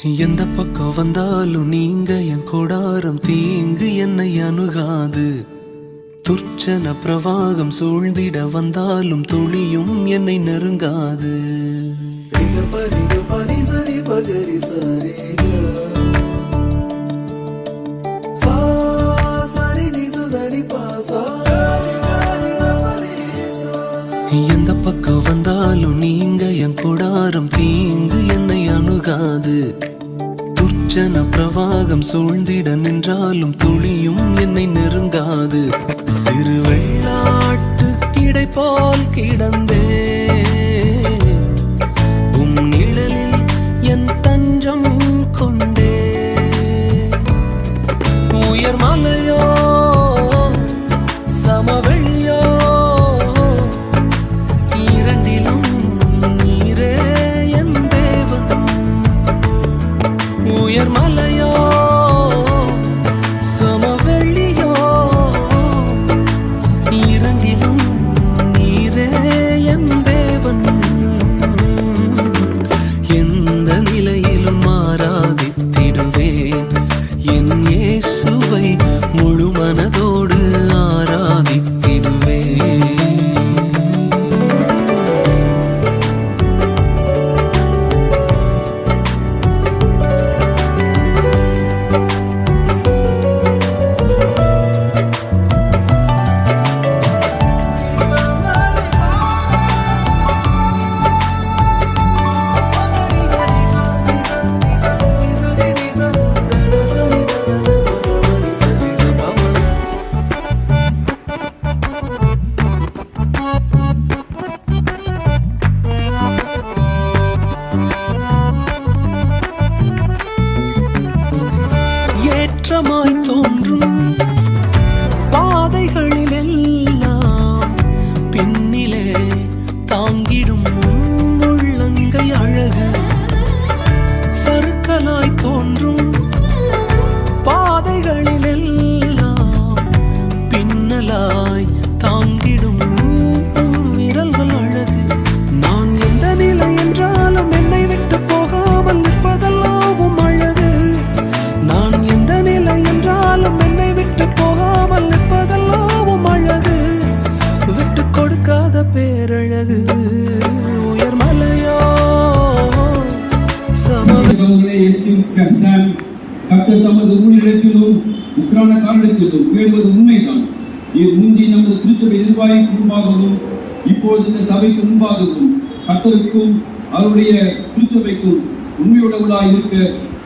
எந்த பக்கம் வந்தாலும் நீங்க என் கொடாரம் தீங்கு என்னை அணுகாது. துர்ச்சன பிரவாகம் சூழ்ந்திட வந்தாலும் துளியும் என்னை நெருங்காது. எந்த பக்கம் வந்தாலும் நீங்க என் கொடாரம் தீங்கு என்னை அணுகாது. துர்ச்சன பிரவாகம் சூழ்ந்திட நின்றாலும் துளியும் என்னை நெருங்காது. சிறு வெள்ளாட்டு கிடை போல் கிடந்தே உம் நிழலில் என் தஞ்சம் கொண்டே. உயர் மலையோ சமவெளியோ இரண்டிலும் நீரே என் தேவன். உயர் மலையோ சமவெளியோ இரண்டிலும் நீரே என் தேவன். எந்த நிலையிலும் ஆராதித்திடுவேன் என் இயேசுவை முழு மனதோடு ஆராதித்திடுவேன். ஏற்றமாய் தோன்றும் பாதைகளில் எல்லாம் பின்னிலே தாங்கிடும் உள்ளங்கை அழகு. சறுக்கலாய் தோன்றும் பாதைகளில் எல்லாம் பின்னலாய் தாங்கிடும் விரல்கள் அழகு. நான் எந்த நிலை என்றாலும் என்னை விட்டு போகாமல் நிற்பதெல்லாம் அழகு. நான் எந்த நிலை என்றாலும் என்னை விட்டு போகாமல் நிற்பதெல்லாம் அழகு. விட்டு கொடுக்காத பேரழகு. உயர் மலையோ கர்த்தர் தமது ஊழியத்திலும் உக்ரான காரணத்திலும் கேடுவது உண்மைதான். இது முந்தி நமது திருச்சபை நிர்வாகிக்கு முன்பாகவும் இப்பொழுது இந்த சபைக்கு முன்பாகவும் கர்த்தருக்கும் அவருடைய திருச்சபைக்கும் உண்மையுள்ளவர்களாய் இருக்க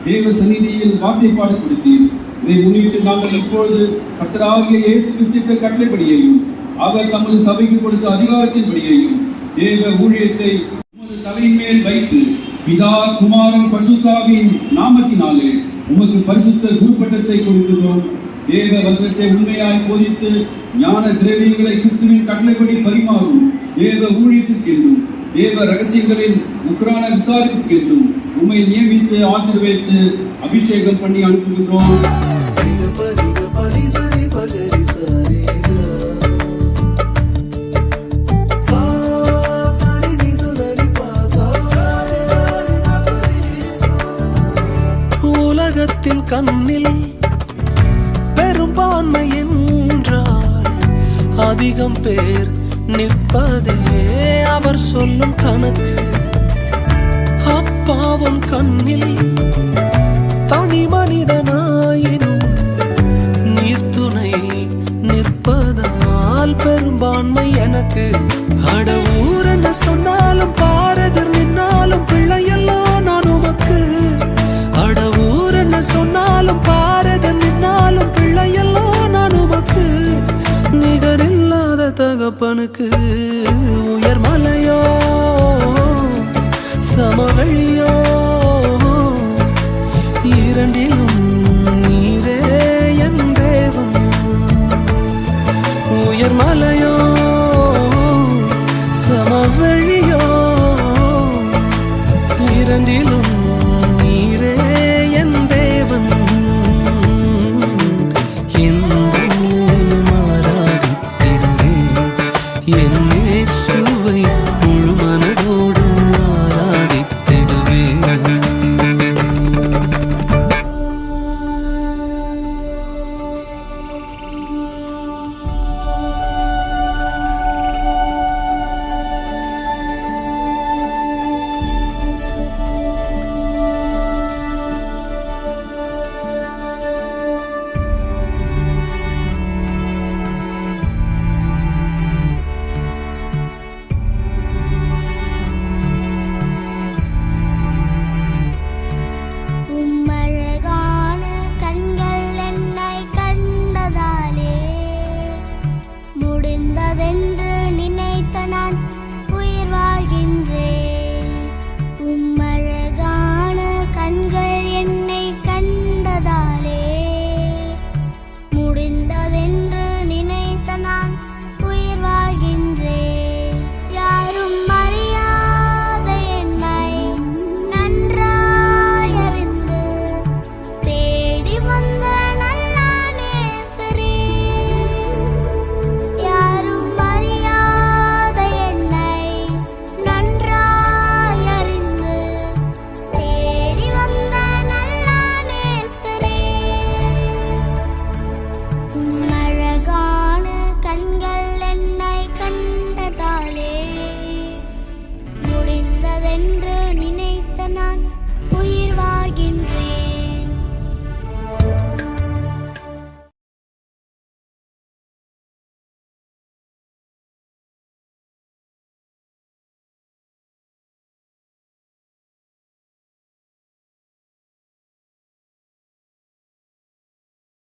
தேவ சந்நிதியில் வார்த்தை பாடப்படுத்தீர். இதை முன்னிட்டு நாங்கள் இப்பொழுது கர்த்தராகிய இயேசு கிறிஸ்துவின் கட்டளைப்படியையும் அவர் தமது சபைக்கு கொடுத்த அதிகாரத்தின்படியையும் தேவ ஊழியத்தை உமது தலையின் மேல் வைத்து பிதா குமாரன் பரிசுத்தாவின் நாமத்தினாலே உமக்கு பரிசுத்த குருப்பட்டத்தை கொடுக்கிறோம். தேவ வசனத்தை உண்மையாய் போதித்து ஞான திரவியங்களை கிறிஸ்துவின் கட்டளைப்படி பரிமாறும் தேவ ஊழியத்திற்கென்றும் தேவ ரகசியங்களின் உக்ரான விசாரிப்புக்கென்றும் உம்மை நியமித்து ஆசீர்வதித்து அபிஷேகம் பண்ணி அனுப்புகின்றோம். உலகத்தின் கண்ணில் பெரும்பான்மை என்றால் அதிகம் பேர் நிற்பதே அவர் சொல்லும் கணக்கு. அப்பாவும் கண்ணில் தனி மனிதனாயினும் நீர்த்துணை நிற்பதால் பெரும்பான்மை எனக்கு. அடவூர் என்ன சொன்னாலும் பாரதர் நின்னாலும் பிள்ளையெல்லாம் நான் உமக்கு. அடவூர் என்ன சொன்னாலும் பாரதர் நின்னாலும் பிள்ளையெல்லாம் நான் உமக்கு. நிகரில்லாத தகப்பனுக்கு. உயர் மலையோ சமவெளியோ இரண்டிலும் நீரே என் தேவன். உயர் மலையோ சமவெளியோ இரண்டிலும் நீரே என் தேவன். எந்த நிலையிலும் ஆராதித்திடுவேன் என் இயேசுவை முழு மனதோடு ஆராதித்திடுவேன். முடியாதென்று